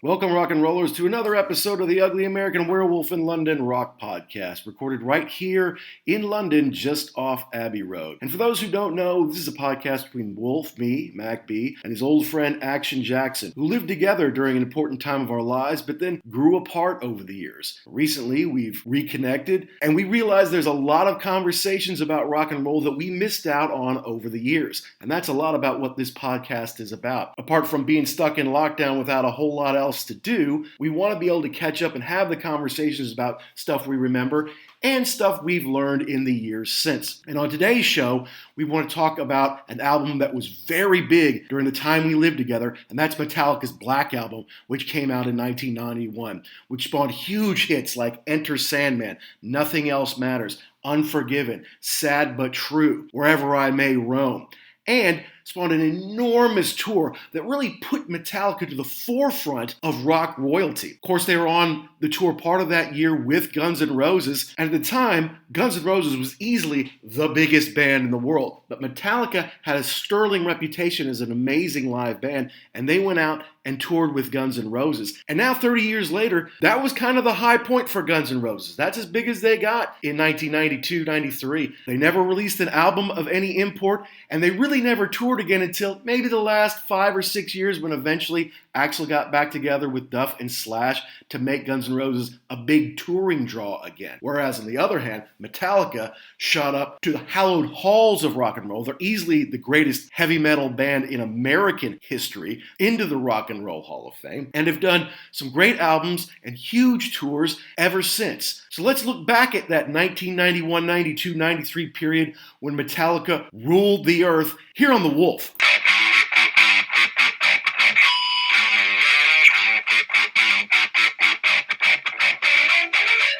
Welcome, rock and rollers, to another episode of the Ugly American Werewolf in London rock podcast, recorded right here in London, just off Abbey Road. And for those who don't know, this is a podcast between Wolf, me, Mac B, and his old friend Action Jackson, who lived together during an important time of our lives, but then grew apart over the years. Recently, we've reconnected, and we realized there's a lot of conversations about rock and roll that we missed out on over the years. And that's a lot about what this podcast is about. Apart from being stuck in lockdown without a whole lot else to do, we want to be able to catch up and have the conversations about stuff we remember and stuff we've learned in the years since. And on today's show, we want to talk about an album that was very big during the time we lived together, and that's Metallica's Black Album, which came out in 1991, which spawned huge hits like Enter Sandman, Nothing Else Matters, Unforgiven, Sad But True, Wherever I May Roam, and spawned an enormous tour that really put Metallica to the forefront of rock royalty. Of course, they were on the tour part of that year with Guns N' Roses, and at the time, Guns N' Roses was easily the biggest band in the world. But Metallica had a sterling reputation as an amazing live band, and they went out and toured with Guns N' Roses. And now, 30 years later, that was kind of the high point for Guns N' Roses. That's as big as they got in 1992-93. They never released an album of any import, and they really never toured again until maybe the last 5 or 6 years, when eventually Axl got back together with Duff and Slash to make Guns N' Roses a big touring draw again. Whereas on the other hand, Metallica shot up to the hallowed halls of rock and roll. They're easily the greatest heavy metal band in American history, into the Rock and Roll Hall of Fame, and have done some great albums and huge tours ever since. So let's look back at that 1991, 92, 93 period when Metallica ruled the earth here on The Wolf.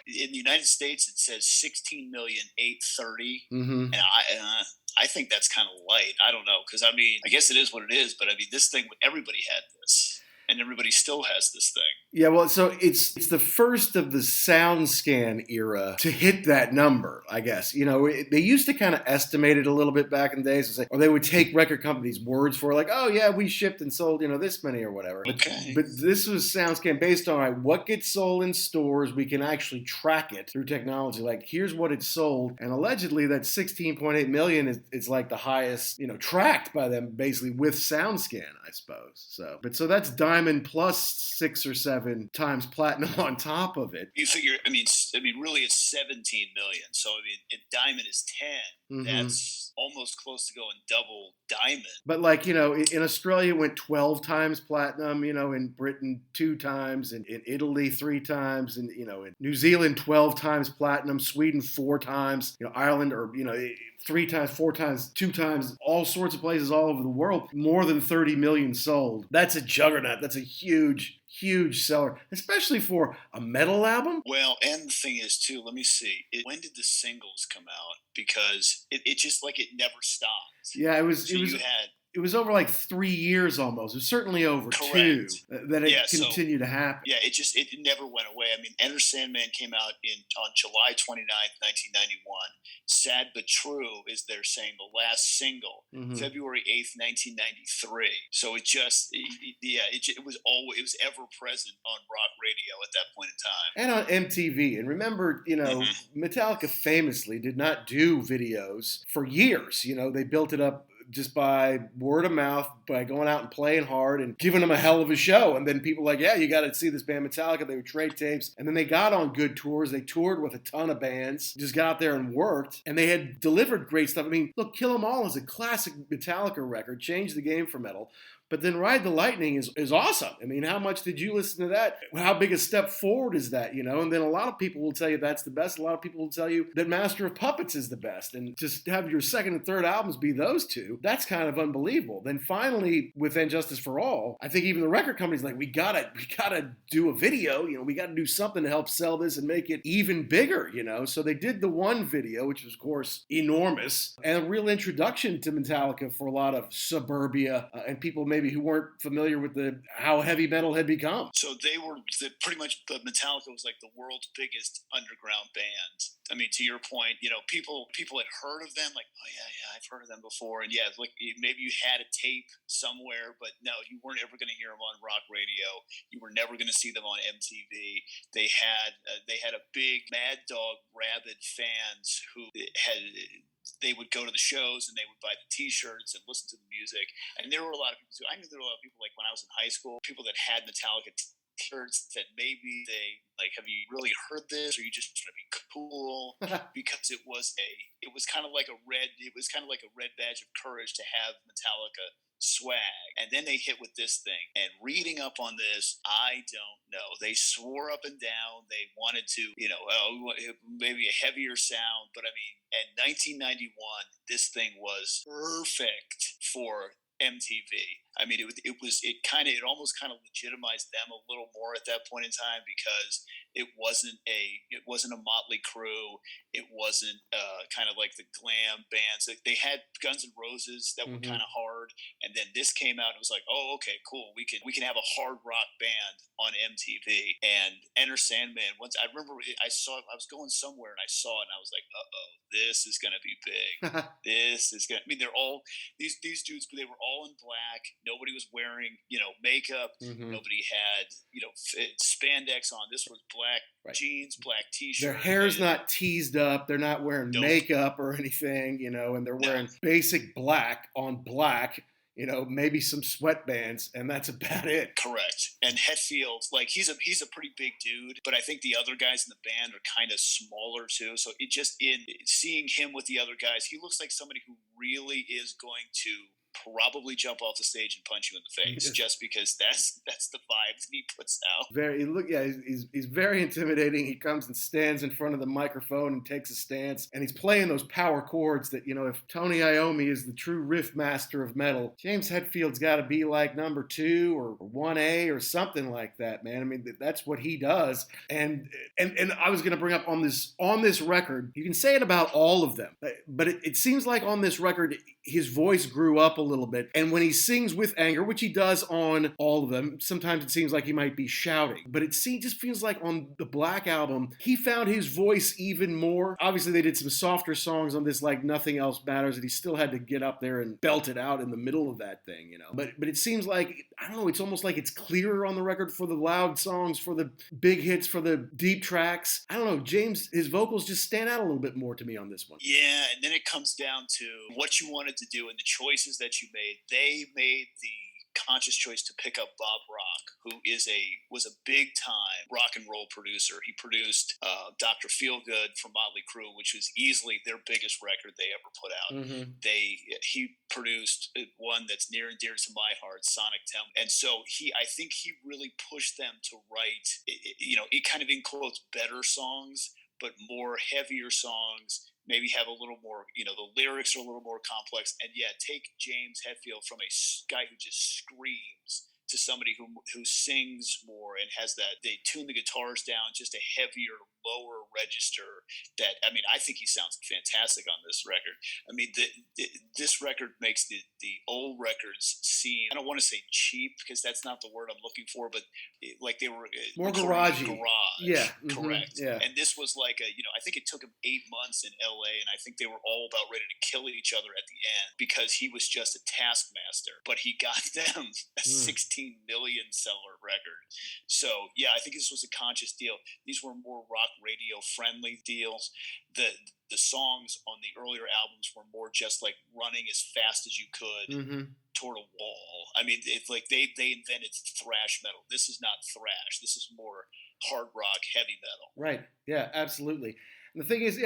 In the United States, it says 16,830,000, and I think that's kind of light. I don't know, because I mean, I guess it is what it is, but I mean, this thing, everybody had this, and everybody still has this thing. Yeah, well, so it's the first of the SoundScan era to hit that number, I guess. You know, they used to kind of estimate it a little bit back in the days, or they would take record companies' words for it, like, oh yeah, we shipped and sold, this many or whatever. Okay. But this was SoundScan based on, right, what gets sold in stores. We can actually track it through technology. Like, here's what it sold, and allegedly that 16.8 million is like the highest, tracked by them basically with SoundScan, I suppose. So that's Diamond plus 6 or 7 times platinum on top of it. You figure, I mean, really it's 17 million. So, I mean, if Diamond is 10, that's almost close to going double Diamond. But in Australia it went 12 times platinum, in Britain 2 times, in Italy 3 times, and, in New Zealand 12 times platinum, Sweden 4 times, Ireland, or, 3 times, 4 times, 2 times, all sorts of places all over the world, more than 30 million sold. That's a juggernaut. That's a huge seller, especially for a metal album. Well, and the thing is, too, let me see. When did the singles come out? Because it just, like, it never stopped. Yeah, it was over like 3 years almost. It was certainly over Correct. 2 that it continued to happen. Yeah, it never went away. I mean, Enter Sandman came out on July 29th, 1991. Sad But True is, they're saying, the last single, February 8th, 1993. So it was ever present on rock radio at that point in time. And on MTV. And remember, Metallica famously did not do videos for years. They built it up just by word of mouth, by going out and playing hard and giving them a hell of a show. And then people were like, yeah, you got to see this band Metallica. They would trade tapes. And then they got on good tours. They toured with a ton of bands, just got out there and worked. And they had delivered great stuff. I mean, look, Kill 'Em All is a classic Metallica record, changed the game for metal. But then Ride the Lightning is awesome. I mean, how much did you listen to that? How big a step forward is that, And then a lot of people will tell you that's the best. A lot of people will tell you that Master of Puppets is the best. And just have your second and third albums be those two, that's kind of unbelievable. Then finally, with And Justice for All, I think even the record company's like, we gotta do a video. We got to do something to help sell this and make it even bigger, So they did the one video, which was, of course, enormous, and a real introduction to Metallica for a lot of suburbia and people maybe who weren't familiar with how heavy metal had become. So they were pretty much, Metallica was like the world's biggest underground band. I mean, to your point, people had heard of them, like, oh yeah, I've heard of them before, and yeah, like maybe you had a tape somewhere, but no, you weren't ever going to hear them on rock radio. You were never going to see them on MTV. They had a big Mad Dog rabid fans who they would go to the shows and they would buy the T-shirts and listen to the music. And there were a lot of people too. I knew there were a lot of people, like when I was in high school, people that had Metallica T-shirts that maybe they like, have you really heard this, or you just want to be cool? Because it was kind of like a red badge of courage to have Metallica swag. And then they hit with this thing. And reading up on this, I don't know. They swore up and down they wanted to, maybe a heavier sound. But I mean, in 1991, this thing was perfect for MTV. I mean, it almost kind of legitimized them a little more at that point in time, because it wasn't a Motley Crue. It wasn't kind of like the glam bands. They had Guns N' Roses that were kind of hard, and then this came out and it was like, oh, okay, cool. We can have a hard rock band on MTV. And Enter Sandman. Once I remember, I was going somewhere and I saw it and I was like, this is gonna be big. This is gonna. I mean, they're all these dudes, but they were all in black. Nobody was wearing, makeup. Nobody had, spandex on. This was black jeans, black T-shirts. Their hair's not teased up. They're not wearing makeup or anything, and they're wearing basic black on black, maybe some sweatbands, and that's about it. Correct. And Hetfield, like he's a pretty big dude, but I think the other guys in the band are kind of smaller too. So in seeing him with the other guys, he looks like somebody who really is going to probably jump off the stage and punch you in the face, just because that's the vibe that he puts out. He's very intimidating. He comes and stands in front of the microphone and takes a stance, and he's playing those power chords that, if Tony Iommi is the true riff master of metal, James Hetfield's got to be like number 2 or 1A or something like that, man. I mean, that's what he does. And I was going to bring up on this record, you can say it about all of them, but it seems like on this record, his voice grew up a little bit. And when he sings with anger, which he does on all of them, sometimes it seems like he might be shouting. But it just feels like on the Black Album, he found his voice even more. Obviously, they did some softer songs on this, like Nothing Else Matters, and he still had to get up there and belt it out in the middle of that thing, But it seems like, I don't know, it's almost like it's clearer on the record for the loud songs, for the big hits, for the deep tracks. I don't know, James, his vocals just stand out a little bit more to me on this one. Yeah, and then it comes down to what you wanted to do and the choices that you made. They made the conscious choice to pick up Bob Rock, who was a big time rock and roll producer. He produced Dr. Feelgood from Motley Crue, which was easily their biggest record they ever put out. He produced one that's near and dear to my heart, Sonic Temple. And so I think he really pushed them to write, it kind of in quotes, better songs, but more heavier songs. Maybe have a little more, the lyrics are a little more complex. And take James Hetfield from a guy who just screams to somebody who sings more and has that, they tune the guitars down, just a heavier, lower register that, I mean, I think he sounds fantastic on this record. I mean, this record makes the old records seem, I don't want to say cheap because that's not the word I'm looking for, but like they were more garagey. Yeah. Correct. Yeah. And this was like I think it took him 8 months in LA, and I think they were all about ready to kill each other at the end because he was just a taskmaster, but he got them a 16 million seller record. So I think this was a conscious deal. These were more rock radio friendly deals. The songs on the earlier albums were more just like running as fast as you could toward a wall. I mean, it's like they invented thrash metal. This is not thrash. This is more hard rock, heavy metal. Right. Yeah, absolutely. And the thing is,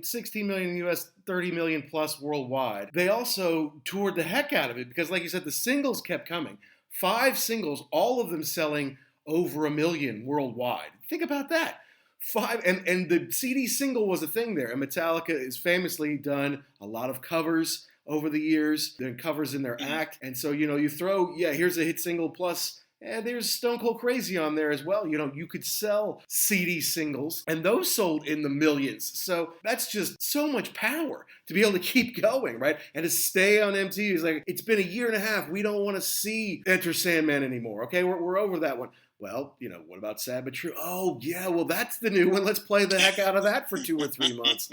16 million in the US, 30 million plus worldwide. They also toured the heck out of it because, like you said, the singles kept coming. 5 singles, all of them selling over 1 million worldwide. Think about that. 5, and the CD single was a thing there. And Metallica has famously done a lot of covers over the years. They're covers in their act. And so, you throw, here's a hit single plus And there's Stone Cold Crazy on there as well. You could sell CD singles, and those sold in the millions. So that's just so much power to be able to keep going, right? And to stay on MTV. It's like, it's been a year and a half. We don't want to see Enter Sandman anymore. Okay, we're over that one. Well, what about Sad But True? Oh, yeah, well, that's the new one. Let's play the heck out of that for 2 or 3 months.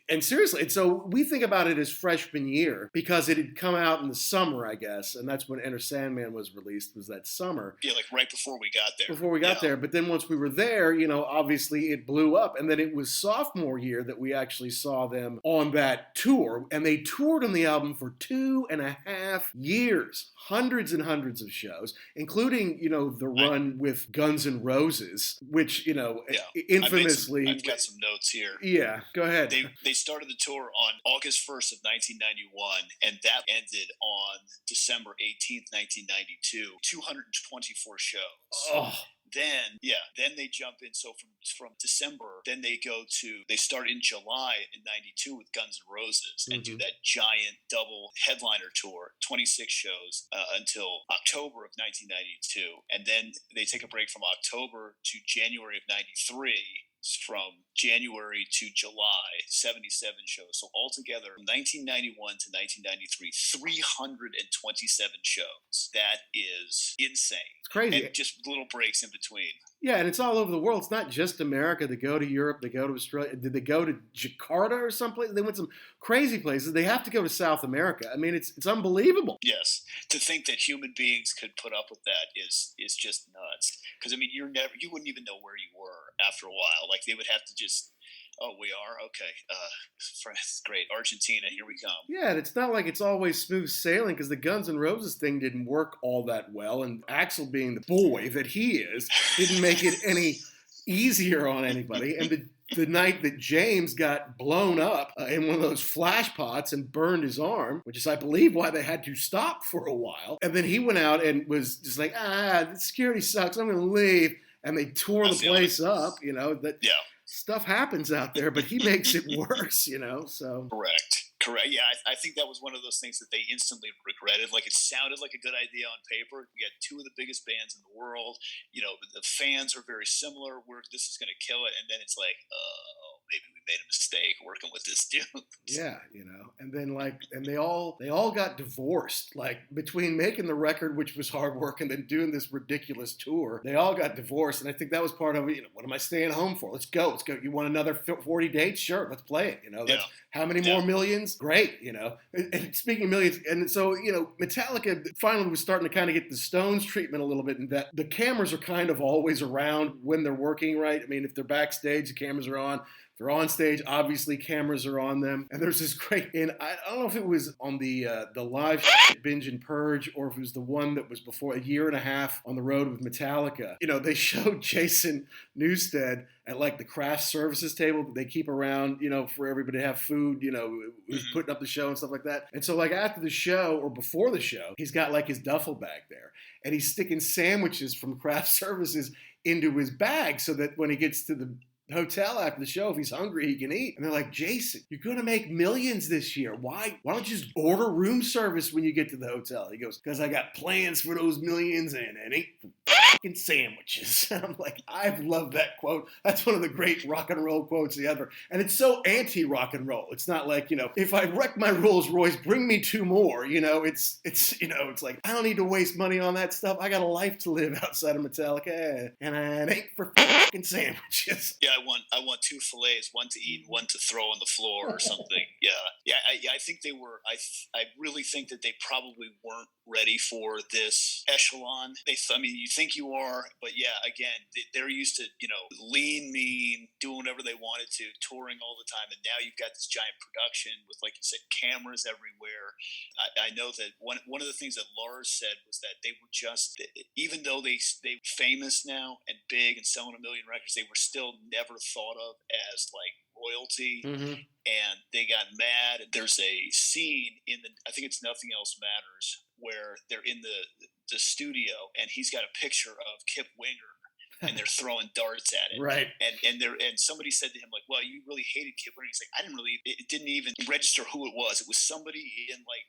And seriously, and so we think about it as freshman year because it had come out in the summer, I guess, and that's when Enter Sandman was released, was that summer. Yeah, like right before we got there. Before we got there. But then once we were there, obviously it blew up. And then it was sophomore year that we actually saw them on that tour. And they toured on the album for 2.5 years. Hundreds and hundreds of shows, including, the run with Guns N' Roses, which, infamously... I've got some notes here. Yeah, go ahead. They started the tour on August 1st of 1991, and that ended on December 18th, 1992. 224 shows. Oh. Then they jump in. So from December, then they start in July in 92 with Guns N' Roses and do that giant double headliner tour, 26 shows until October of 1992. And then they take a break from October to January of 93. From January to July, 77 shows. So altogether, from 1991 to 1993, 327 shows. That is insane. It's crazy. And just little breaks in between. Yeah, and it's all over the world. It's not just America. They go to Europe. They go to Australia. Did they go to Jakarta or someplace? They went some crazy places. They have to go to South America. I mean, it's unbelievable. Yes. To think that human beings could put up with that is just nuts. Because, I mean, you wouldn't even know where you were after a while. Like, they would have to just... Oh, we are? Okay. France, great. Argentina, here we come. Yeah, and it's not like it's always smooth sailing because the Guns N' Roses thing didn't work all that well. And Axl, being the boy that he is, didn't make it any easier on anybody. And the night that James got blown up in one of those flash pots and burned his arm, which is, I believe, why they had to stop for a while. And then he went out and was just like, the security sucks, I'm going to leave. And they tore the place up, Stuff happens out there, but he makes it worse, so. Correct. Yeah, I think that was one of those things that they instantly regretted. Like, it sounded like a good idea on paper. We had two of the biggest bands in the world. The fans are very similar. This is going to kill it. And then it's like, maybe we made a mistake working with this dude. Yeah, and then and they all got divorced. Like, between making the record, which was hard work, and then doing this ridiculous tour, they all got divorced. And I think that was part of it. What am I staying home for? Let's go. You want another 40 dates? Sure, let's play it. That's how many more millions? Great, And speaking of millions, and so, Metallica finally was starting to kind of get the Stones treatment a little bit, in that the cameras are kind of always around when they're working, right? I mean, if they're backstage, the cameras are on. They're on stage, obviously cameras are on them. And there's this great, and I don't know if it was on the live Binge and Purge, or if it was the one that was before, a year and a half on the road with Metallica. They showed Jason Newsted at like the craft services table that they keep around, for everybody to have food, who's putting up the show and stuff like that. And so like after the show or before the show, he's got like his duffel bag there, and he's sticking sandwiches from craft services into his bag so that when he gets to the hotel after the show, if he's hungry, he can eat. And they're like, Jason, you're going to make millions this year. Why don't you just order room service when you get to the hotel? He goes, because I got plans for those millions and ain't fucking sandwiches. I'm like, I love that quote. That's one of the great rock and roll quotes ever. And it's so anti-rock and roll. It's not like, if I wreck my Rolls Royce, bring me two more. It's like, I don't need to waste money on that stuff. I got a life to live outside of Metallica, and I ain't for fucking sandwiches. Yeah, I want two fillets, one to eat, one to throw on the floor or something. Yeah. I think they were. I really think that they probably weren't ready for this echelon. You think you are, but yeah, again, they're used to lean, mean, doing whatever they wanted to, touring all the time, and now you've got this giant production with, like you said, cameras everywhere. I know that one of the things that Lars said was that they were just, even though they famous now and big and selling 1 million records, they were still never thought of as like royalty. And they got mad. There's a scene I think it's Nothing Else Matters, where they're in the studio and he's got a picture of Kip Winger and they're throwing darts at it. Right. And somebody said to him, like, well, you really hated Kip Winger. He's like, it didn't even register who it was. It was somebody in, like,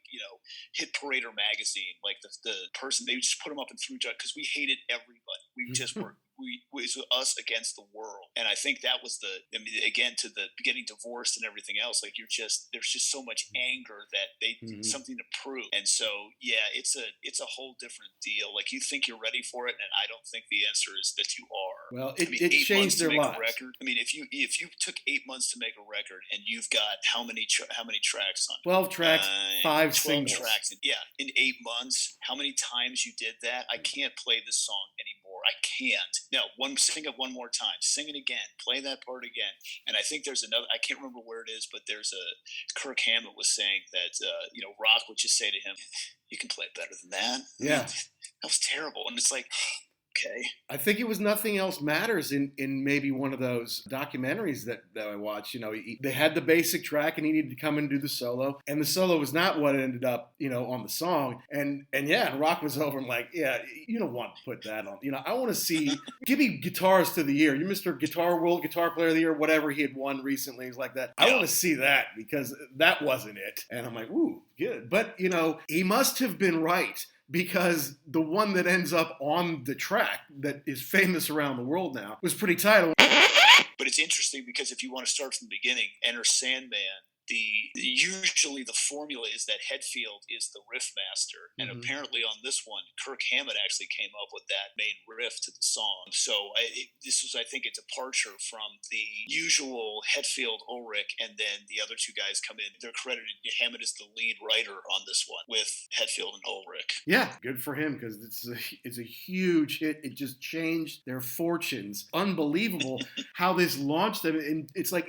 Hit Parader magazine, like the person, they just put him up and threw because we hated everybody. We just were. It was us against the world, and I think that was again, to the getting divorced and everything else. Like there's just so much anger that they something to prove, and so it's a whole different deal. Like you think you're ready for it, and I don't think the answer is that you are. Well, it changed their lives. Record. I mean, if you took 8 months to make a record, and you've got how many tracks on it? 12 tracks, 5 singles. Tracks, in 8 months. How many times you did that? I can't play this song anymore. I can't. No, sing it one more time. Sing it again. Play that part again. And I think there's another. I can't remember where it is, but there's Kirk Hammett was saying that Rock would just say to him, "You can play it better than that." Yeah, that was terrible. And it's like, okay. I think it was Nothing Else Matters in maybe one of those documentaries that I watched. They had the basic track and he needed to come and do the solo. And the solo was not what ended up, on the song. And Rock was over and like, you don't want to put that on. I want to see, give me Guitarist of the Year. You Mr. Guitar World Guitar Player of the Year, whatever he had won recently. He's like that. I want to see that because that wasn't it. And I'm like, ooh, good. But, he must have been right. Because the one that ends up on the track that is famous around the world now was pretty tight. But it's interesting because if you want to start from the beginning, Enter Sandman, usually the formula is that Hetfield is the riff master, and apparently on this one, Kirk Hammett actually came up with that main riff to the song. So this was, I think, a departure from the usual Hetfield, Ulrich, and then the other two guys come in. They're credited. Hammett is the lead writer on this one with Hetfield and Ulrich. Yeah, good for him because it's a huge hit. It just changed their fortunes. Unbelievable how this launched them, and it's like,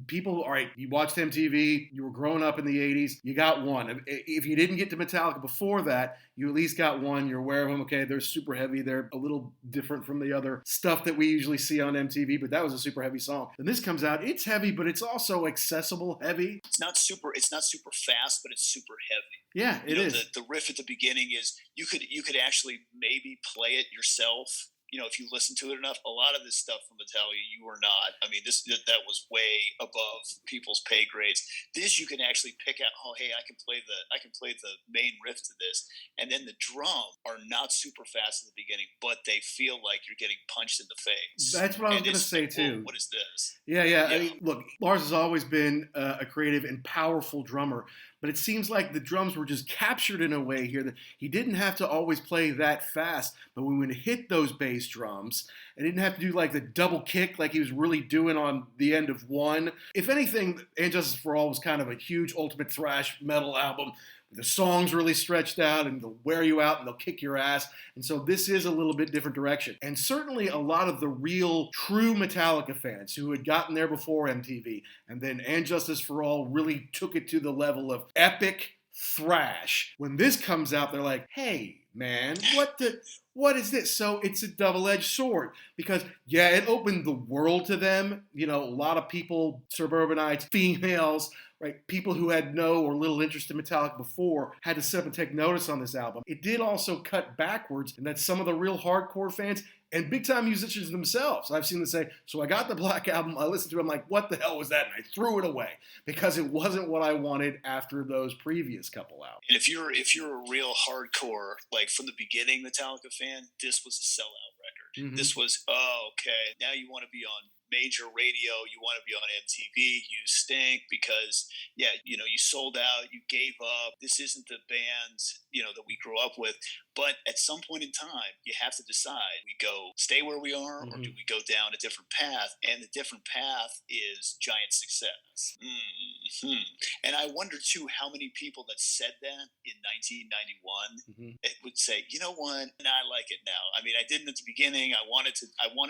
people. All right, you watched MTV. You were growing up in the 80s. You got one. If you didn't get to Metallica before that, you at least got one. You're aware of them. Okay, they're super heavy. They're a little different from the other stuff that we usually see on MTV, but that was a super heavy song. And this comes out. It's heavy, but it's also accessible heavy. It's not super fast, but it's super heavy. Yeah, it is. The riff at the beginning is you could actually maybe play it yourself. If you listen to it enough, a lot of this stuff from Metallica, you were not. I mean, that was way above people's pay grades. This you can actually pick out. Oh, hey, I can play the main riff to this, and then the drum are not super fast at the beginning, but they feel like you're getting punched in the face. That's what I was going to say too. What is this? Yeah. I mean, look, Lars has always been a creative and powerful drummer. But it seems like the drums were just captured in a way here that he didn't have to always play that fast. But when he hit those bass drums, and didn't have to do like the double kick like he was really doing on the end of one. If anything, And Justice for All was kind of a huge ultimate thrash metal album. The songs really stretched out and they'll wear you out and they'll kick your ass. And so this is a little bit different direction. And certainly a lot of the real true Metallica fans who had gotten there before MTV and then And Justice for All really took it to the level of epic thrash. When this comes out, they're like, hey, man, what is this? So it's a double-edged sword because, it opened the world to them. A lot of people, suburbanites, females, right, people who had no or little interest in Metallica before had to sit up and take notice on this album. It did also cut backwards in that some of the real hardcore fans and big-time musicians themselves, I've seen them say, so I got the Black Album, I listened to it, I'm like, what the hell was that? And I threw it away because it wasn't what I wanted after those previous couple albums. And if you're a real hardcore, like from the beginning Metallica fan, this was a sellout record. This was, okay, now you want to be on major radio, you want to be on MTV, you stink because, you sold out, you gave up. This isn't the bands, that we grew up with. But at some point in time, you have to decide, we go stay where we are or do we go down a different path? And the different path is giant success. And I wonder, too, how many people that said that in 1991 it would say, you know what, I like it now. I mean, I didn't at the beginning. I wanted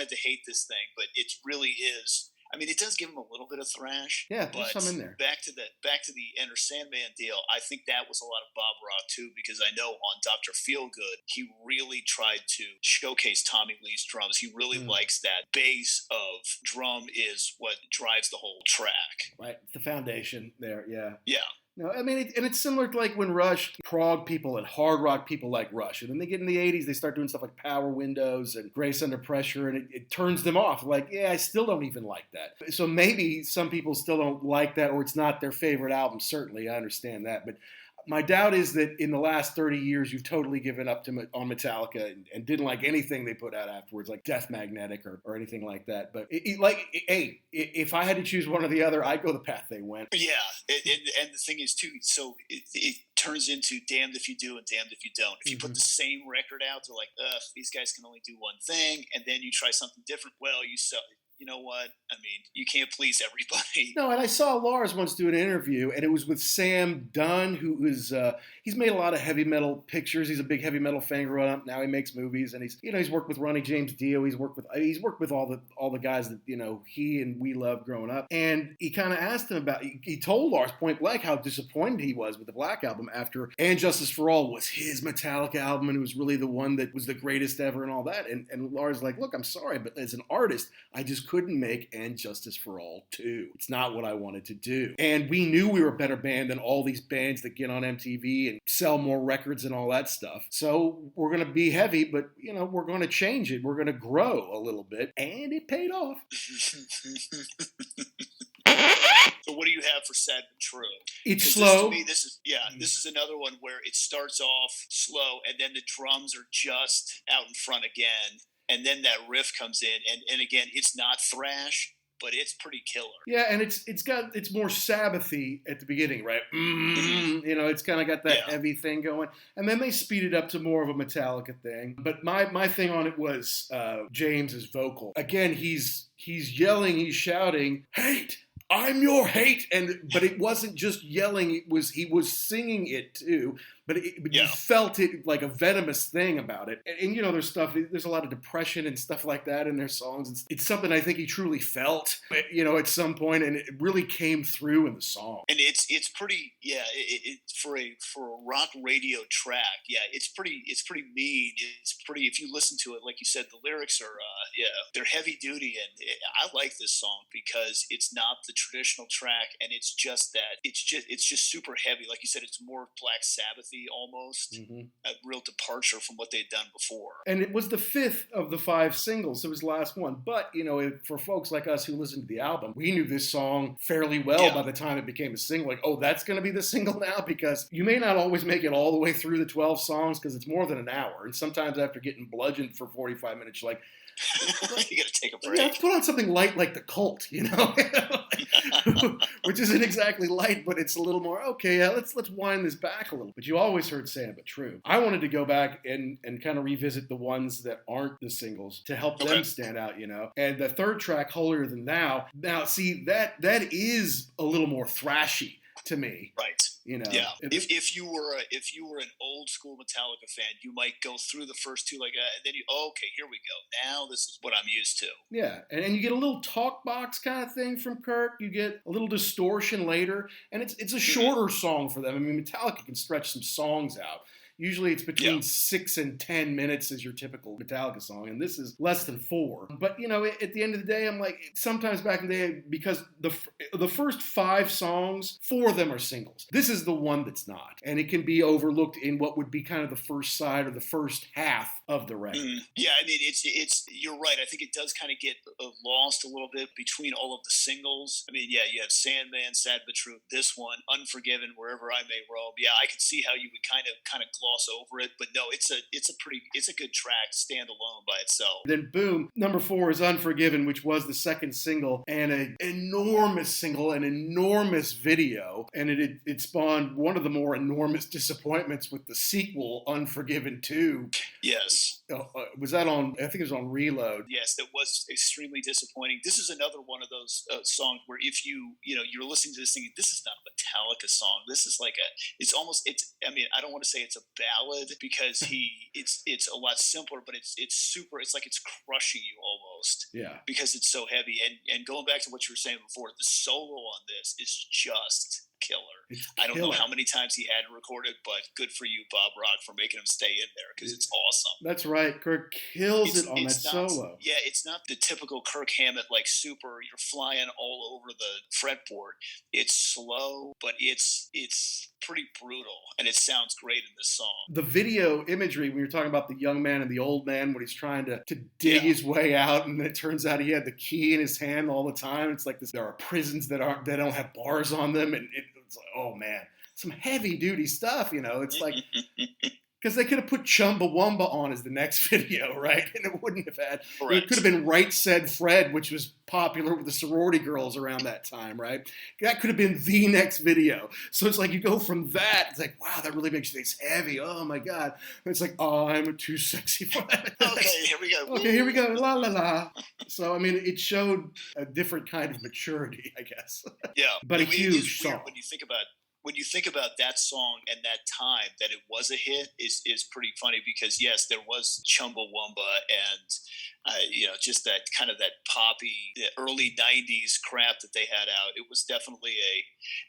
to hate this thing, but it really is. I mean, it does give him a little bit of thrash. Yeah, there's some in there. Back to the Enter Sandman deal. I think that was a lot of Bob Rock too, because I know on Dr. Feelgood, he really tried to showcase Tommy Lee's drums. He really likes that bass of drum is what drives the whole track. Right, the foundation there. Yeah. Yeah. No, I mean, and it's similar to like when Rush, prog people and hard rock people like Rush. And then they get in the 80s, they start doing stuff like Power Windows and Grace Under Pressure, and it turns them off. Like, I still don't even like that. So maybe some people still don't like that, or it's not their favorite album. Certainly, I understand that. But my doubt is that in the last 30 years, you've totally given up on Metallica and didn't like anything they put out afterwards, like Death Magnetic or anything like that. But hey, if I had to choose one or the other, I'd go the path they went. Yeah, and the thing is too, so it turns into damned if you do and damned if you don't. If you put the same record out, they're like, these guys can only do one thing, and then you try something different. Well, you know what? I mean, you can't please everybody. No, and I saw Lars once do an interview, and it was with Sam Dunn, who is he's made a lot of heavy metal pictures. He's a big heavy metal fan growing up. Now he makes movies, and he's worked with Ronnie James Dio. He's worked with all the guys that he and we loved growing up. And he kind of asked him about. He told Lars point blank how disappointed he was with the Black Album after "And Justice for All" was his Metallica album, and it was really the one that was the greatest ever and all that. And Lars like, look, I'm sorry, but as an artist, I just couldn't make "And Justice for All" 2. It's not what I wanted to do. And we knew we were a better band than all these bands that get on MTV and sell more records and all that stuff. So we're going to be heavy, but we're going to change it. We're going to grow a little bit, and it paid off. So what do you have for Sad But True? It's slow. To me, this is another one where it starts off slow, and then the drums are just out in front again. And then that riff comes in, and again, it's not thrash, but it's pretty killer. Yeah, and it's more Sabbathy at the beginning, right? It's kind of got that heavy thing going, and then they speed it up to more of a Metallica thing. But my thing on it was James's vocal. Again, he's yelling, he's shouting, "Hate! I'm your hate!" But it wasn't just yelling; he was singing it too. But you felt it like a venomous thing about it. And there's a lot of depression and stuff like that in their songs. It's something I think he truly felt, at some point, and it really came through in the song. And it's pretty, for a rock radio track, it's pretty mean. It's pretty, if you listen to it, like you said, the lyrics are, they're heavy duty. And I like this song because it's not the traditional track, and it's just that, it's just super heavy. Like you said, it's more Black Sabbath-y almost, a real departure from what they'd done before. And it was the 5th of the 5 singles. It was the last one. But, for folks like us who listened to the album, we knew this song fairly well by the time it became a single. Like, oh, that's going to be the single now? Because you may not always make it all the way through the 12 songs because it's more than an hour. And sometimes after getting bludgeoned for 45 minutes, you're like, you got to take a break. Yeah, let's put on something light like The Cult, which isn't exactly light, but it's a little more, okay, let's wind this back a little. But you always heard Sad But True. I wanted to go back and kind of revisit the ones that aren't the singles to help them stand out, And the third track, Holier Than Thou, now see, that is a little more thrashy to me. Right. If you were an old school Metallica fan, you might go through the first two and then okay, here we go. Now this is what I'm used to. Yeah, and you get a little talk box kind of thing from Kirk. You get a little distortion later, and it's a shorter song for them. I mean, Metallica can stretch some songs out. Usually it's between 6 and 10 minutes as your typical Metallica song, and this is less than 4. But, at the end of the day, I'm like, sometimes back in the day, because the first 5 songs, 4 of them are singles. This is the one that's not, and it can be overlooked in what would be kind of the first side or the first half of the record. Yeah, I mean, it's you're right. I think it does kind of get lost a little bit between all of the singles. I mean, you have Sandman, Sad But True, this one, Unforgiven, Wherever I May Roam. Yeah, I could see how you would kind of gloss over it, but no, it's a good track, stand alone by itself. Then boom, number 4 is Unforgiven, which was the second single, and an enormous single, an enormous video, and it spawned one of the more enormous disappointments with the sequel, Unforgiven 2. Yes. Was that on, I think it was on Reload. Yes, that was extremely disappointing. This is another one of those songs where if you're listening to this thinking, this is not a Metallica song. This is like I mean, I don't want to say it's a ballad because it's a lot simpler, but it's super, it's like it's crushing you almost. Yeah. Because it's so heavy. And going back to what you were saying before, the solo on this is just killer. I don't know how many times he had to record it, but good for you, Bob Rock, for making him stay in there because it's awesome. That's right. Kirk kills it on that solo. Yeah, it's not the typical Kirk Hammett, like super, you're flying all over the fretboard. It's slow, but it's pretty brutal, and it sounds great in this song. The video imagery, when you're talking about the young man and the old man, when he's trying to dig his way out, and it turns out he had the key in his hand all the time. It's like this. There are prisons that don't have bars on them, and It's like, oh man, some heavy duty stuff, It's like, because they could have put Chumbawamba on as the next video, right? And it wouldn't have had. Correct. It could have been Right Said Fred, which was popular with the sorority girls around that time, right? That could have been the next video. So it's like you go from that, it's like, wow, that really makes you think it's heavy. Oh my God. And it's like, oh, I'm too sexy for that. Okay, here we go. Okay, here we go. La la la. So, I mean, it showed a different kind of maturity, I guess. Yeah. But a huge song. When you think about that song and that time that it was a hit is pretty funny because yes, there was Chumbawamba and just that kind of that poppy early 90s crap that they had out. It was definitely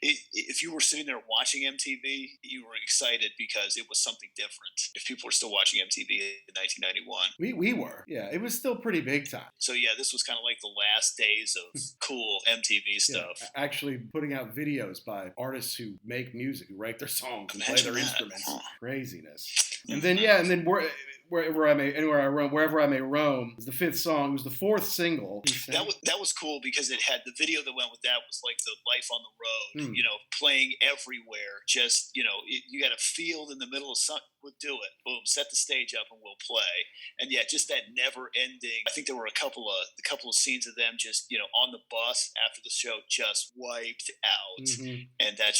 if you were sitting there watching MTV, you were excited because it was something different. If people were still watching MTV in 1991. We were. Yeah, it was still pretty big time. So yeah, this was kind of like the last days of cool MTV stuff. Yeah, actually putting out videos by artists who make music, who write their songs and play their instruments. Craziness. And then wherever I may roam is the fifth song. It was the fourth single. That was cool because it had the video that went with that was like the Life on the Road, playing everywhere. Just you got a field in the middle of something. We'll do it. Boom, set the stage up and we'll play. And yeah, just that never ending. I think there were a couple of scenes of them just on the bus after the show just wiped out, and that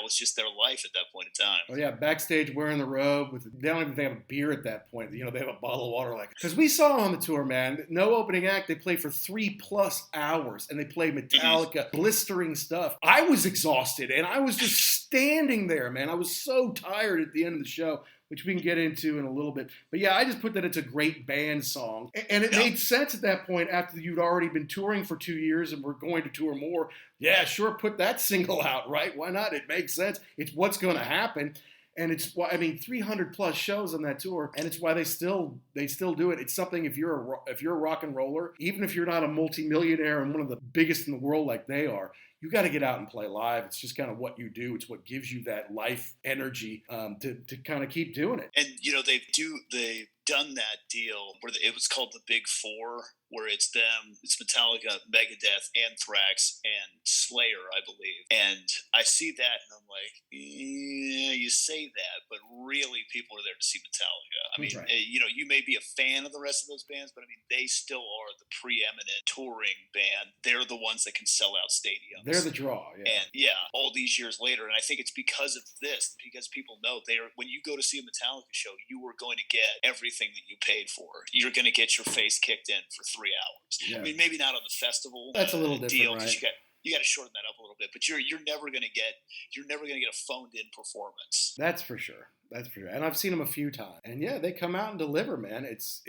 was just their life at that point in time. Oh yeah, backstage wearing the robe they don't even have a beer at that point. They have a bottle of water because we saw on the tour, man. No opening act. They played for 3+ hours and they played Metallica, blistering stuff. I was exhausted and I was just standing there, man. I was so tired at the end of the show, which we can get into in a little bit. But yeah, I just put that it's a great band song. And it made sense at that point after you'd already been touring for 2 years and we're going to tour more. Yeah, sure, put that single out, right? Why not? It makes sense. It's what's going to happen. And it's why 300+ shows on that tour, and it's why they still do it. It's something if you're a rock and roller, even if you're not a multimillionaire and one of the biggest in the world like they are, you got to get out and play live. It's just kind of what you do. It's what gives you that life energy to kind of keep doing it. And they've done that deal where it was called the Big Four, where it's Metallica, Megadeth, Anthrax, and Slayer, I believe. And I see that and I'm like, yeah, you say that, but really people are there to see Metallica. I mean, right. You may be a fan of the rest of those bands, but I mean, they still are the preeminent touring band. They're the ones that can sell out stadiums. They're the draw, yeah. And yeah, all these years later, and I think it's because of this, because people know when you go to see a Metallica show, you are going to get everything that you paid for. You're going to get your face kicked in for 3 hours. Yeah. I mean, maybe not on the festival. That's a little different, deal, right? You got to shorten that up a little bit, but you're never going to get a phoned in performance. That's for sure. And I've seen them a few times, and yeah, they come out and deliver, man. It's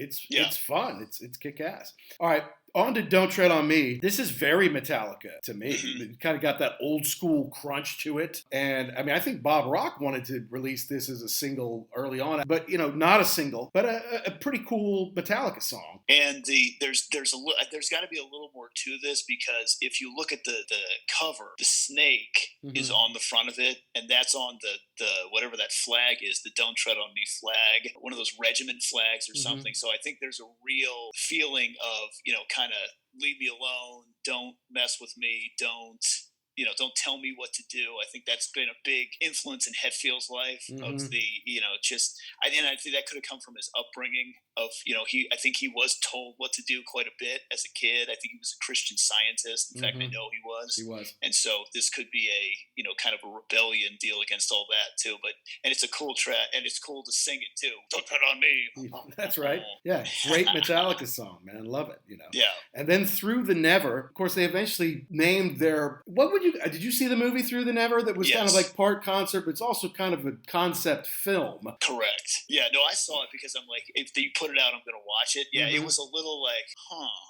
fun. It's kick ass. All right. On to Don't Tread on Me. This is very Metallica to me. It kind of got that old school crunch to it. And I mean, I think Bob Rock wanted to release this as a single early on, but not a single, but a pretty cool Metallica song. And there's got to be a little more to this because if you look at the cover, the snake is on the front of it, and that's on the whatever that flag is, the Don't Tread on Me flag, one of those regiment flags or something. So I think there's a real feeling of kind of leave me alone, don't mess with me, don't tell me what to do. I think that's been a big influence in Hetfield's life of the, I think that could have come from his upbringing of, I think he was told what to do quite a bit as a kid. I think he was a Christian Scientist. In fact, I know he was. He was. And so this could be a, kind of a rebellion deal against all that too. And it's a cool track and it's cool to sing it too. Don't tread on me. That's right. Yeah. Great Metallica song, man. Love it, Yeah. And then Through the Never, of course, they eventually named did you see the movie Through the Never that was kind of like part concert, but it's also kind of a concept film? Correct. Yeah, no, I saw it because I'm like, if you put it out, I'm going to watch it. Yeah, it was a little like,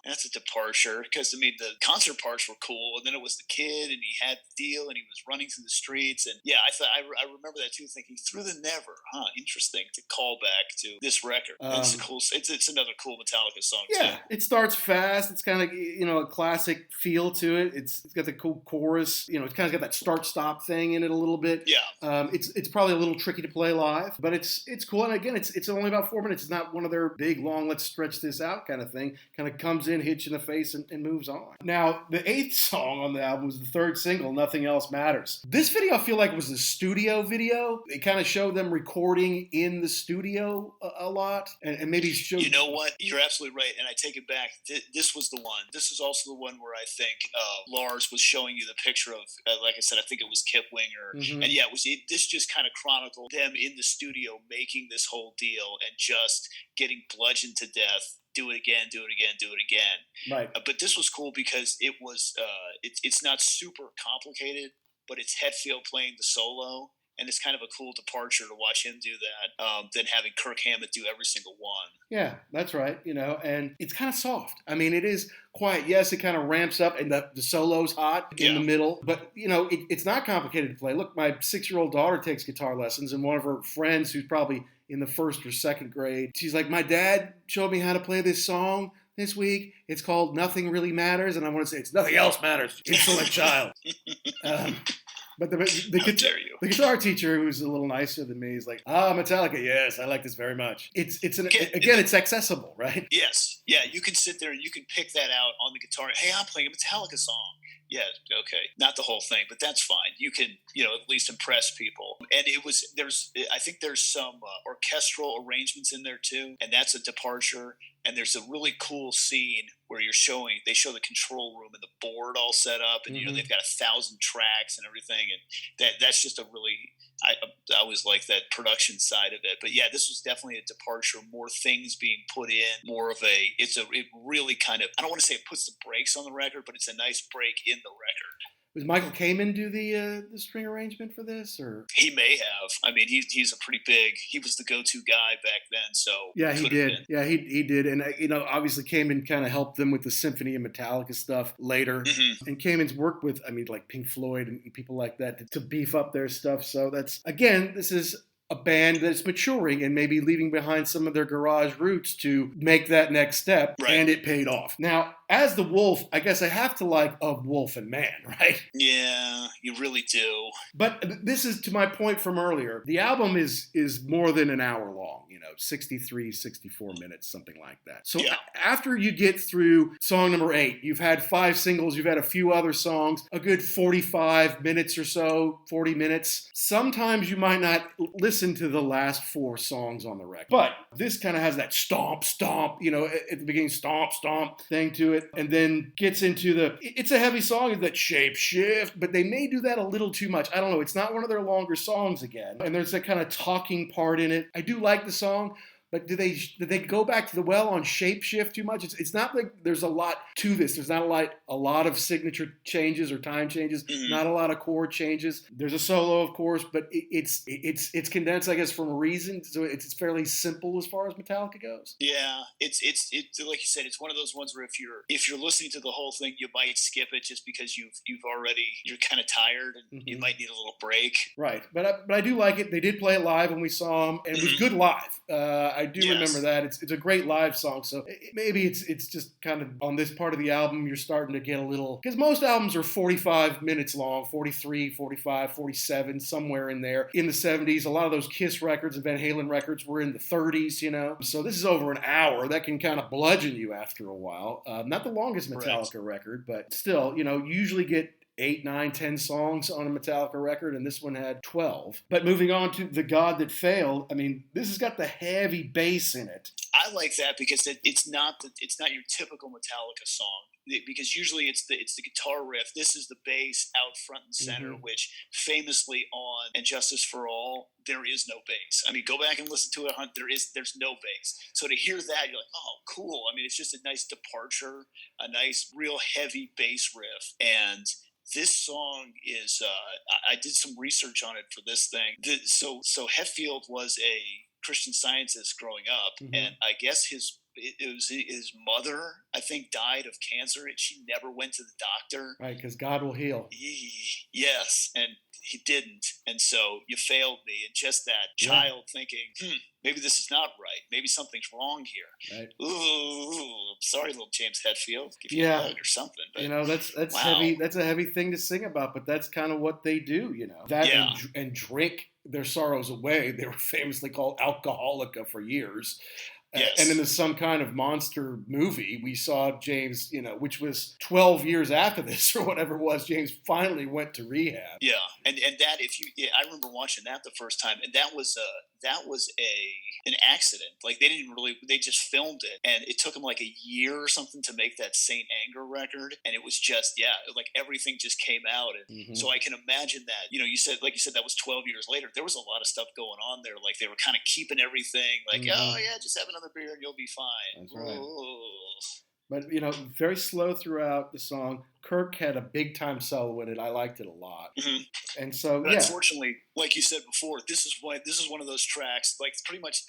that's a departure. Because, I mean, the concert parts were cool, and then it was the kid, and he had the deal, and he was running through the streets. And yeah, I remember that too, thinking, Through the Never, interesting to call back to this record. It's cool. It's another cool Metallica song too. Yeah, it starts fast. It's kind of, a classic feel to it. It's got the cool chorus chorus, it's kind of got that start-stop thing in it a little bit. Yeah. It's probably a little tricky to play live, but it's cool. And again, it's only about 4 minutes. It's not one of their big, long, let's stretch this out kind of thing. Kind of comes in, hits you in the face, and moves on. Now, the 8th song on the album was the 3rd single, Nothing Else Matters. This video, I feel like, was a studio video. It kind of showed them recording in the studio a lot, and maybe showed... You know what? You're absolutely right, and I take it back. This was the one. This is also the one where I think Lars was showing you the picture of, like I said, I think it was Kip Winger. Mm-hmm. And yeah, this just kind of chronicled them in the studio making this whole deal and just getting bludgeoned to death. Do it again, do it again, do it again. Right. But this was cool because it was it's not super complicated, but it's Hetfield playing the solo. And it's kind of a cool departure to watch him do that than having Kirk Hammett do every single one. Yeah, that's right. And it's kind of soft. I mean, it is quiet. Yes, it kind of ramps up, and the solo's hot in the middle. But, it's not complicated to play. Look, my 6-year-old daughter takes guitar lessons, and one of her friends who's probably in the 1st or 2nd grade, she's like, my dad showed me how to play this song this week. It's called Nothing Really Matters. And I want to say, it's Nothing Else Matters. Insolent child. But the guitar teacher, who's a little nicer than me, is like, Metallica, yes, I like this very much. It's accessible, right? Yes. Yeah, you can sit there and you can pick that out on the guitar. Hey, I'm playing a Metallica song. Yeah, okay. Not the whole thing, but that's fine. You can, at least impress people. And I think there's some orchestral arrangements in there too, and that's a departure. And there's a really cool scene where they show the control room and the board all set up, and they've got 1,000 tracks and everything, and that's just a really I always like that production side of it. But yeah, this was definitely a departure, more things being put in, more of it really kind of, I don't want to say it puts the brakes on the record, but it's a nice break in the record. Was Michael Kamen do the string arrangement for this, or he may have? I mean, he's a pretty big. He was the go-to guy back then, so yeah, he did. Yeah, he did, and obviously Kamen kind of helped them with the Symphony and Metallica stuff later. Mm-hmm. And Kamen's worked with, like Pink Floyd and people like that to beef up their stuff. So this is a band that's maturing and maybe leaving behind some of their garage roots to make that next step, right. And it paid off. Now, as the Wolf, I guess I have to like Of Wolf and Man, right? Yeah, you really do. But this is to my point from earlier. The album is more than an hour long, 63, 64 minutes, something like that. So after you get through song number 8, you've had 5 singles, you've had a few other songs, a good 45 minutes or so, 40 minutes. Sometimes you might not listen to the last 4 songs on the record. But this kind of has that stomp, at the beginning, stomp thing to it, and then gets into it's a heavy song, that shape shift, but they may do that a little too much. I don't know. It's not one of their longer songs again. And there's that kind of talking part in it. I do like the song. But did they go back to the well on shapeshift too much? It's not like there's a lot to this. There's not a lot of signature changes or time changes. Mm-hmm. Not a lot of chord changes. There's a solo, of course, but it's condensed, I guess, from a reason. So it's fairly simple as far as Metallica goes. Yeah, it's like you said, it's one of those ones where if you're listening to the whole thing, you might skip it just because you're kind of tired and you might need a little break. Right, but I do like it. They did play it live when we saw them, and it was good live. I do remember that. It's a great live song, so maybe it's just kind of on this part of the album you're starting to get a little, because most albums are 45 minutes long, 43, 45, 47, somewhere in there. In the 70s, a lot of those Kiss records and Van Halen records were in the 30s, so this is over an hour. That can kind of bludgeon you after a while. Not the longest Metallica record, but still, you usually get 8, 9, 10 songs on a Metallica record, and this one had 12. But moving on to The God That Failed, I mean, this has got the heavy bass in it. I like that because it's not your typical Metallica song, because usually it's the guitar riff. This is the bass out front and center, which famously on And Justice for All, there is no bass. I mean, go back and listen to it. There's no bass. So to hear that, you're like, oh, cool. I mean, it's just a nice departure, a nice, real heavy bass riff, and this song is, I did some research on it for this thing. So Hetfield was a Christian Scientist growing up, and I guess his it was his mother, I think, died of cancer, and she never went to the doctor. Right, because God will heal. Yes, and he didn't, and so you failed me. And just that child thinking, maybe this is not right. Maybe something's wrong here. Right. Ooh, sorry, little James Hetfield. Give you a hug or something. But, that's heavy. That's a heavy thing to sing about, but that's kind of what they do. That and drink their sorrows away. They were famously called Alcoholica for years. Yes. And in Some Kind of Monster movie, we saw James, which was 12 years after this or whatever it was, James finally went to rehab. Yeah, and that I remember watching that the first time, and that was an accident. Like they just filmed it, and it took them like a year or something to make that Saint Anger record, and it was just like everything just came out, and so I can imagine that. You said that was 12 years later. There was a lot of stuff going on there. Like they were kind of keeping everything. Like oh yeah, just have another beer and you'll be fine. That's right. But very slow throughout the song. Kirk had a big time solo in it. I liked it a lot. And so, but unfortunately, like you said before, this is one of those tracks. Like pretty much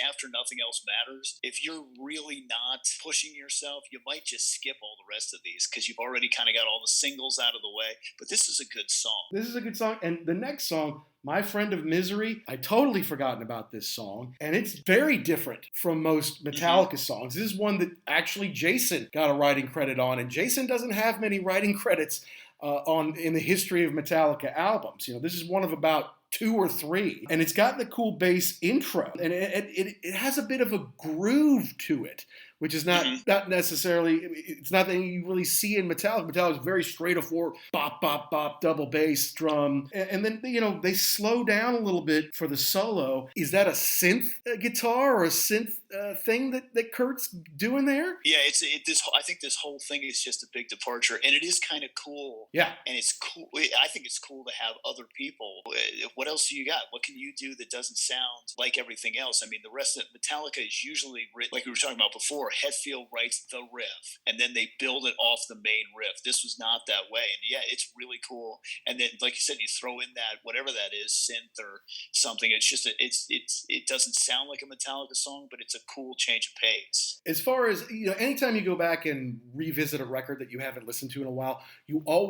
after Nothing Else Matters. If you're really not pushing yourself, you might just skip all the rest of these because you've already kind of got all the singles out of the way. But this is a good song. And the next song, My Friend of Misery, I totally forgotten about this song, and it's very different from most Metallica songs. This is one that actually Jason got a writing credit on, and Jason doesn't have many writing credits in the history of Metallica albums. This is one of about 2 or 3, and it's got the cool bass intro, and it has a bit of a groove to it, which is not necessarily, it's not that you really see in Metallica. Metallica is very straight forward, bop, bop, bop, double bass drum. And then, they slow down a little bit for the solo. Is that a synth guitar or a synth thing that Kurt's doing there? Yeah, I think this whole thing is just a big departure, and it is kind of cool. Yeah. And it's cool. I think it's cool to have other people. What else do you got? What can you do that doesn't sound like everything else? I mean, the rest of Metallica is usually written, like we were talking about before, Hetfield writes the riff, and then they build it off the main riff. This was not that way, and it's really cool. And then, like you said, you throw in that whatever that is, synth or something. It's just it doesn't sound like a Metallica song, but it's a cool change of pace. As far as anytime you go back and revisit a record that you haven't listened to in a while,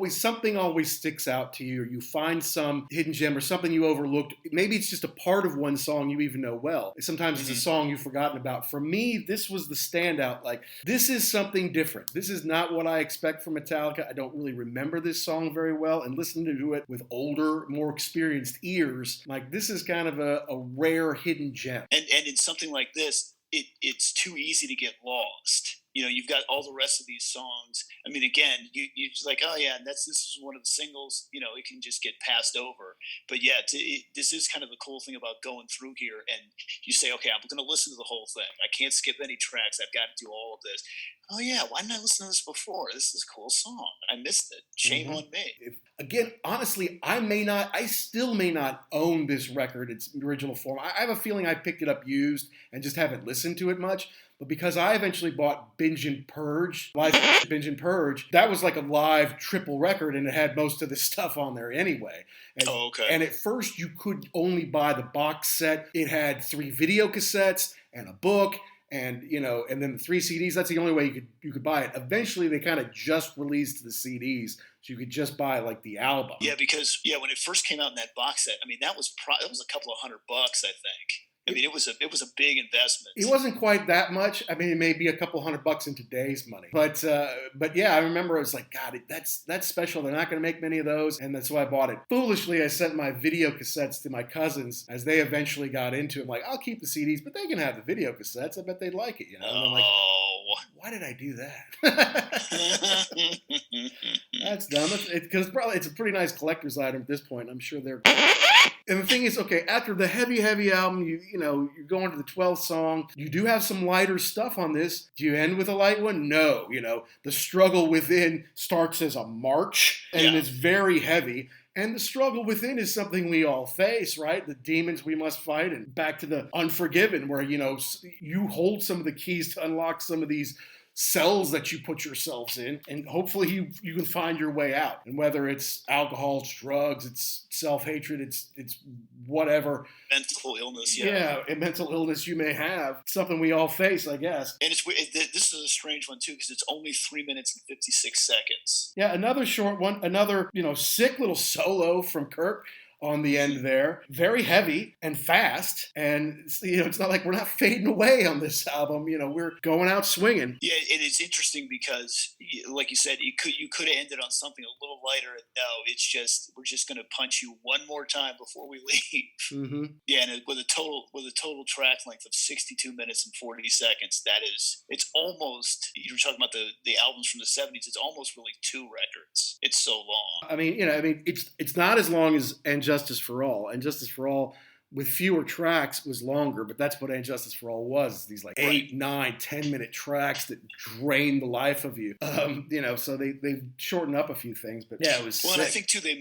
something always sticks out to you, or you find some hidden gem or something you overlooked. Maybe it's just a part of one song you even know well. Sometimes it's a song you've forgotten about. For me, this was the standout. Like, this is something different. This is not what I expect from Metallica. I don't really remember this song very well, and listening to it with older, more experienced ears, like, this is kind of a rare hidden gem. And in something like this, it's too easy to get lost. You've got all the rest of these songs. I mean, again, you're just like, oh yeah, this is one of the singles. It can just get passed over. But yeah, this is kind of the cool thing about going through here, and you say, okay, I'm going to listen to the whole thing. I can't skip any tracks. I've got to do all of this. Oh yeah, why didn't I listen to this before? This is a cool song. I missed it. Shame on me. Again, honestly, I still may not own this record, its original form. I have a feeling I picked it up used and just haven't listened to it much. But because I eventually bought Binge and Purge, live Binge and Purge, that was like a live triple record, and it had most of the stuff on there anyway. And at first, you could only buy the box set. It had 3 video cassettes and a book, and and then the 3 CDs. That's the only way you could buy it. Eventually, they kind of just released the CDs, so you could just buy like the album. Yeah, because when it first came out in that box set, I mean, that was a couple of $100, I think. I mean, it was a big investment. It wasn't quite that much. I mean, it may be a couple $100 in today's money. But yeah, I remember I was like, God, that's special. They're not going to make many of those, and that's why I bought it. Foolishly, I sent my video cassettes to my cousins as they eventually got into it. I'm like, I'll keep the CDs, but they can have the video cassettes. I bet they'd like it, And I'm like, why did I do that? That's dumb. Because probably it's a pretty nice collector's item at this point. I'm sure they're. And the thing is, okay, after the heavy album, you're going to the 12th song. You do have some lighter stuff on this. Do you end with a light one? No. The struggle within starts as a march, and it's very heavy. And the struggle within is something we all face, right? The demons we must fight. And back to the Unforgiven, where, you hold some of the keys to unlock some of these cells that you put yourselves in, and hopefully you can find your way out. And whether it's alcohol, it's drugs, it's self-hatred, it's whatever. Mental illness, yeah. Yeah, a mental illness you may have. Something we all face, I guess. And this is a strange one, too, because it's only 3 minutes and 56 seconds. Yeah, another short one, another, sick little solo from Kirk on the end there. Very heavy and fast. And, it's not like we're not fading away on this album. We're going out swinging. Yeah, and it's interesting because, like you said, you could have ended on something a little lighter. No, it's just, we're just going to punch you one more time before we leave. Mm-hmm. Yeah, and with a total track length of 62 minutes and 40 seconds, it's almost, you were talking about the albums from the 70s, it's almost really 2 records. It's so long. I mean, it's not as long as And Justice for All. And Justice for All, with fewer tracks, was longer, but that's what And Justice for All was. These 8, 9, 10-minute tracks that drain the life of you. So they shortened up a few things, but yeah, it was sick. And I think too they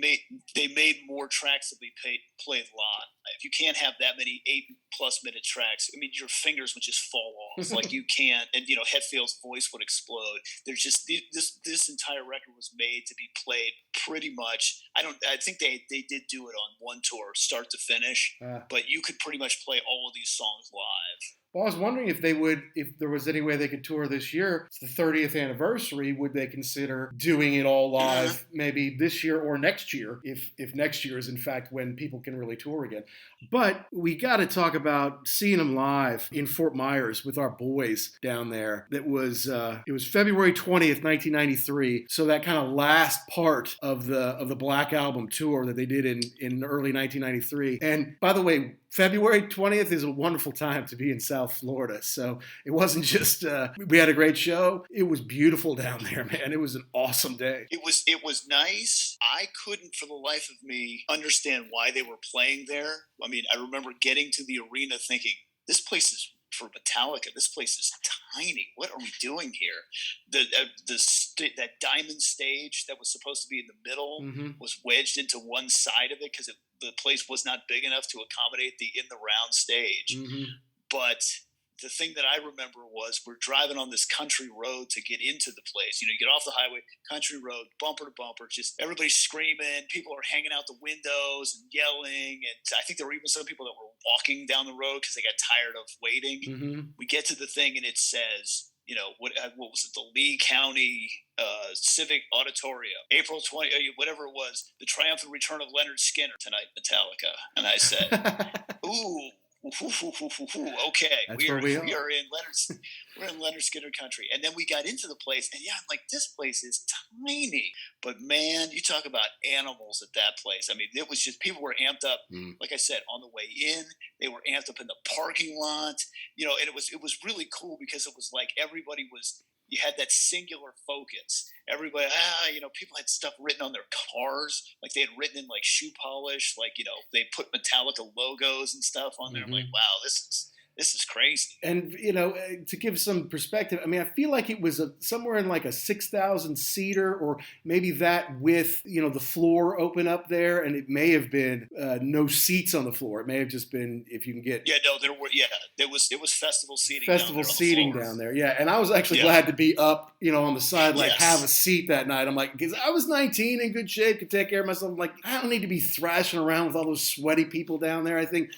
made more tracks that we played live. If you can't have that many 8+ minute tracks, I mean, your fingers would just fall off. Like you can't, and Hetfield's voice would explode. There's just this entire record was made to be played pretty much. I think they did do it on one tour, start to finish, but you could pretty much play all of these songs live. Well, I was wondering if there was any way they could tour this year. It's the 30th anniversary. Would they consider doing it all live maybe this year or next year, if next year is in fact when people can really tour again? But we got to talk about seeing them live in Fort Myers with our boys down there. It was February 20th, 1993. So that kind of last part of the Black Album tour that they did in early 1993. And by the way, February 20th is a wonderful time to be in South Florida. So it wasn't just, we had a great show. It was beautiful down there, man. It was an awesome day. It was nice. I couldn't for the life of me understand why they were playing there. I mean, I remember getting to the arena thinking, this place is for Metallica. This place is tiny. What are we doing here? That diamond stage that was supposed to be in the middle was wedged into one side of it because the place was not big enough to accommodate the in the round stage. But the thing that I remember was we're driving on this country road to get into the place. You get off the highway, country road, bumper to bumper, just everybody screaming. People are hanging out the windows and yelling. And I think there were even some people that were walking down the road because they got tired of waiting. We get to the thing and it says, what was it? The Lee County Civic Auditorium, April 20, whatever it was, the triumphant return of Leonard Skinner tonight, Metallica. And I said, ooh. Okay, we are in Leonard Skinner country, and then we got into the place, and I'm like, this place is tiny, but man, you talk about animals at that place. I mean, it was just people were amped up. Like I said, on the way in, they were amped up in the parking lot, and it was really cool because it was like everybody was. You had that singular focus. Everybody, people had stuff written on their cars, like they had written in like shoe polish, like they put Metallica logos and stuff on there. I'm like, wow, this is crazy. And to give some perspective, I mean, I feel like it was somewhere in like a 6,000 seater, or maybe that with the floor open up there, and it may have been no seats on the floor. It may have just been if you can get. Yeah, no, there were. Yeah, it was festival seating. Down there. Yeah, and I was actually glad to be up, on the side, have a seat that night. I'm like, because I was 19, in good shape, could take care of myself. I'm like, I don't need to be thrashing around with all those sweaty people down there. I think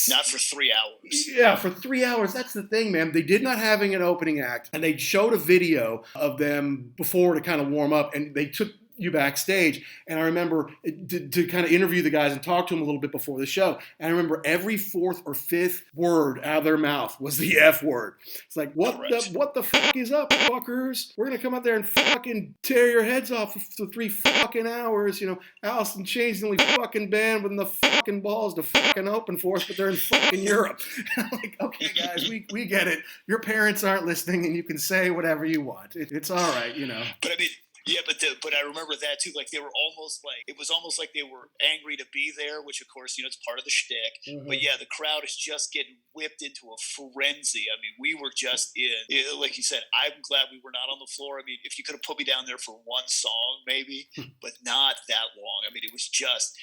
not for 3 hours. Yeah, for 3 hours. That's the thing, man. They did not having an opening act, and they showed a video of them before to kind of warm up, and they took you backstage. And I remember to kind of interview the guys and talk to them a little bit before the show. And I remember every 4th or 5th word out of their mouth was the F word. It's like, what the fuck is up, fuckers? We're going to come out there and fucking tear your heads off for 3 fucking hours. Alice in Chains, the only fucking band with the fucking balls to fucking open for us, but they're in fucking Europe. And I'm like, okay, guys, we get it. Your parents aren't listening, and you can say whatever you want. It's all right, But I mean, Yeah, but I remember that too. Like they were almost like it was almost like they were angry to be there, which of course it's part of the shtick. Mm-hmm. But yeah, the crowd is just getting whipped into a frenzy. I mean, we were just like you said. I'm glad we were not on the floor. I mean, if you could have put me down there for one song, maybe, but not that long. I mean, it was just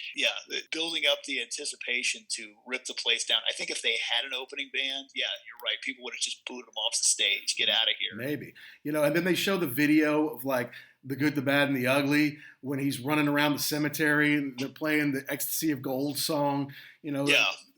building up the anticipation to rip the place down. I think if they had an opening band, yeah, you're right. People would have just booed them off the stage. Get out of here. Maybe. And then they show the video of like The Good, the Bad, and the Ugly when he's running around the cemetery and they're playing the Ecstasy of Gold song,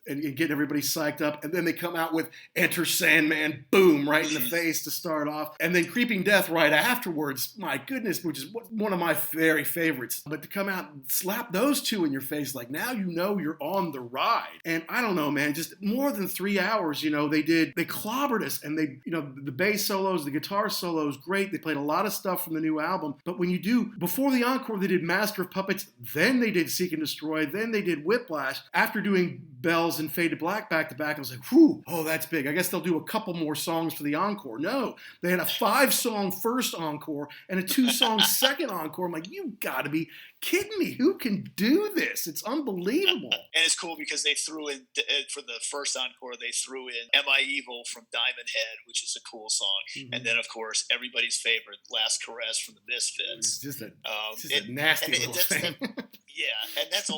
and getting everybody psyched up. And then they come out with Enter Sandman, boom, right in the face to start off. And then Creeping Death right afterwards, my goodness, which is one of my very favorites. But to come out and slap those two in your face, like now you're on the ride. And I don't know, man, just more than 3 hours, they clobbered us. And they, the bass solos, the guitar solos, great. They played a lot of stuff from the new album. But when you do, before the encore, they did Master of Puppets, then they did Seek and Destroy, then they did Whiplash. After doing Bells and Fade to Black back to back, I was like, whew, oh, that's big. I guess they'll do a couple more songs for the encore. No, they had a 5-song first encore and a 2-song second encore. I'm like, you gotta be kidding me. Who can do this? It's unbelievable. And it's cool because they threw in, for the first encore, they threw in Am I Evil from Diamond Head, which is a cool song. Mm-hmm. And then, of course, everybody's favorite, Last Caress from the Misfits. It's just a nasty little thing. Yeah, and that's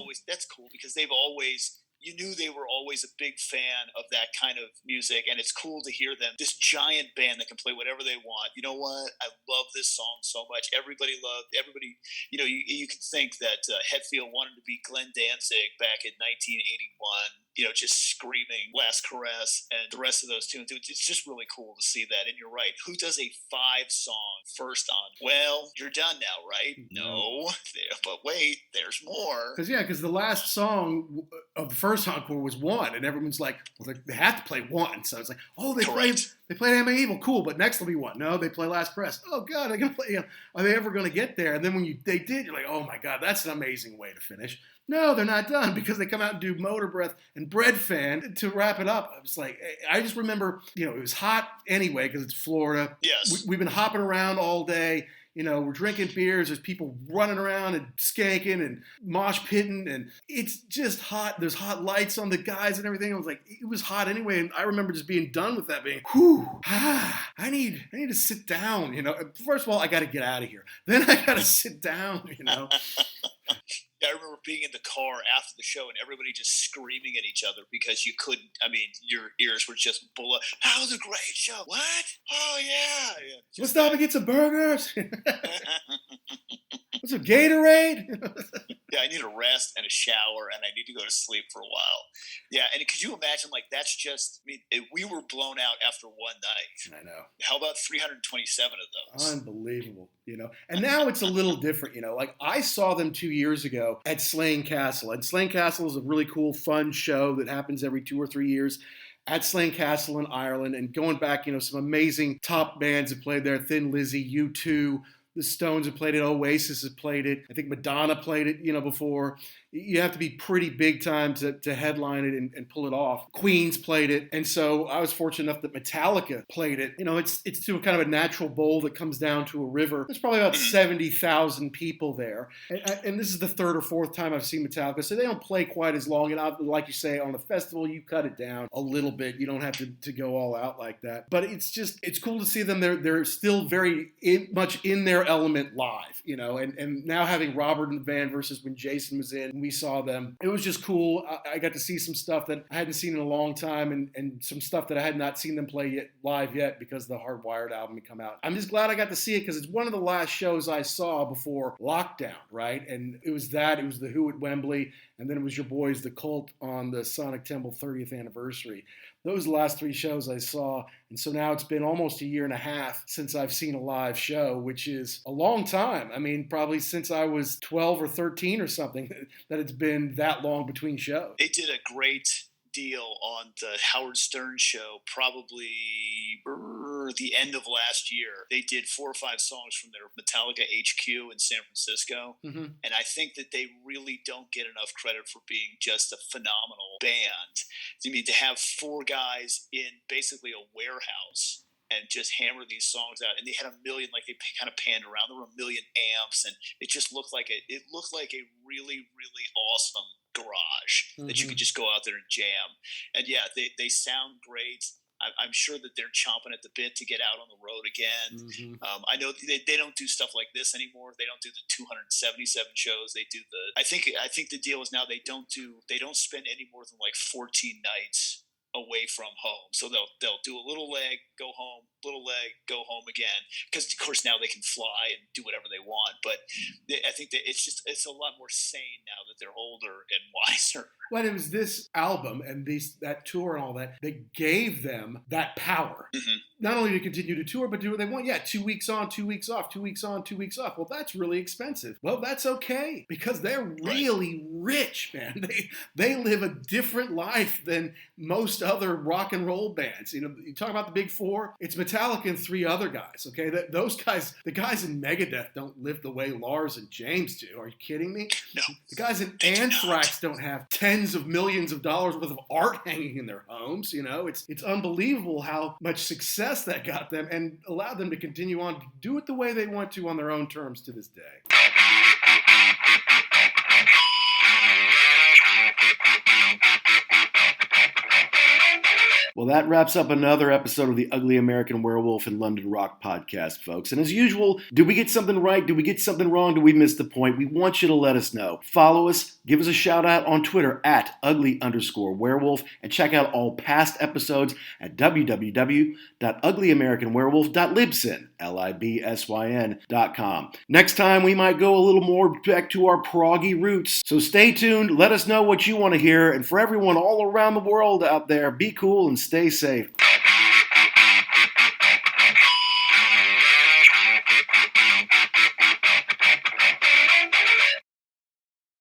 cool because you knew they were always a big fan of that kind of music, and it's cool to hear them. This giant band that can play whatever they want. You know what? I love this song so much. Everybody, you could think that Hetfield wanted to be Glenn Danzig back in 1981, just screaming Last Caress and the rest of those tunes. It's just really cool to see that. And you're right. Who does a 5-song first on? Well, you're done now, right? No. But wait, there's more. Because the last song of the first encore was 1, and everyone's like, well, they have to play 1. So it's like, oh, they played Am I Evil, cool, but next will be 1. No, they play Last Caress. Oh God, they're gonna play. Are they ever gonna get there? And then when they did, you're like, oh my God, that's an amazing way to finish. No, they're not done because they come out and do Motor Breath and Bread Fan to wrap it up. I was like, I just remember, it was hot anyway because it's Florida. Yes, we've been hopping around all day. We're drinking beers. There's people running around and skanking and mosh pitting, and it's just hot. There's hot lights on the guys and everything. I was like, it was hot anyway, and I remember just being done with that, being, whew, I need to sit down. First of all, I got to get out of here. Then I got to sit down. I remember being in the car after the show and everybody just screaming at each other because you couldn't, your ears were just full of, that was a great show. What? Oh, yeah. Let's stop and get some burgers. What's a Gatorade? Yeah, I need a rest and a shower, and I need to go to sleep for a while. Yeah, and could you imagine, that's just, we were blown out after one night. I know. How about 327 of those? Unbelievable, And now it's a little different, I saw them 2 years ago at Slane Castle. And Slane Castle is a really cool, fun show that happens every 2 or 3 years at Slane Castle in Ireland. And going back, some amazing top bands have played there. Thin Lizzy, U2, the Stones have played it. Oasis has played it. I think Madonna played it, before. You have to be pretty big time to headline it and pull it off. Queen's played it. And so I was fortunate enough that Metallica played it. It's to a kind of a natural bowl that comes down to a river. There's probably about 70,000 people there. And this is the 3rd or 4th time I've seen Metallica. So they don't play quite as long. And like you say, on a festival, you cut it down a little bit. You don't have to go all out like that. But it's cool to see them. They're still very much in their element live, and now having Robert in the band versus when Jason was in, we saw them. It was just cool. I got to see some stuff that I hadn't seen in a long time and some stuff that I had not seen them play live yet because the Hardwired album had come out. I'm just glad I got to see it because it's one of the last shows I saw before lockdown, right? And it was the Who at Wembley, and then it was your boys, the Cult, on the Sonic Temple 30th anniversary. Those are the last 3 shows I saw. And so now it's been almost a year and a half since I've seen a live show, which is a long time. Probably since I was 12 or 13 or something that it's been that long between shows. They did a great deal on the Howard Stern show probably the end of last year. They did 4 or 5 songs from their Metallica HQ in San Francisco. Mm-hmm. And I think that they really don't get enough credit for being just a phenomenal band. To have 4 guys in basically a warehouse and just hammer these songs out. And they had a million, like they kind of panned around. There were a million amps, and it just looked like a really, really awesome garage that you could just go out there and jam. And yeah, they sound great. I'm sure that they're chomping at the bit to get out on the road again. I know they don't do stuff like this anymore. They don't do the 277 shows. They do I think the deal is now they don't spend any more than like 14 nighs away from home. So they'll do a little leg, go home, little leg, go home again. Because of course now they can fly and do whatever they want. But I think that it's a lot more sane now that they're older and wiser. Well, it was this album and that tour and all that gave them that power. Not only to continue to tour, but do what they want. Yeah, 2 weeks on, 2 weeks off, 2 weeks on, 2 weeks off. Well, that's really expensive. Well, that's okay because they're really rich, man. They live a different life than most other rock and roll bands. You know, you talk about the big four. It's Metallica and 3 other guys. Okay, those guys, the guys in Megadeth, don't live the way Lars and James do. Are you kidding me? No. The guys in Anthrax don't have tens of millions of dollars worth of art hanging in their homes. You know, it's unbelievable how much success that got them and allowed them to continue on to do it the way they want to on their own terms to this day. Well, that wraps up another episode of the Ugly American Werewolf in London Rock podcast, folks. And as usual, did we get something right? Did we get something wrong? Did we miss the point? We want you to let us know. Follow us. Give us a shout out on Twitter at ugly_werewolf and check out all past episodes at www.uglyamericanwerewolf.libsyn.com. Next time, we might go a little more back to our proggy roots. So stay tuned. Let us know what you want to hear. And for everyone all around the world out there, be cool and stay safe.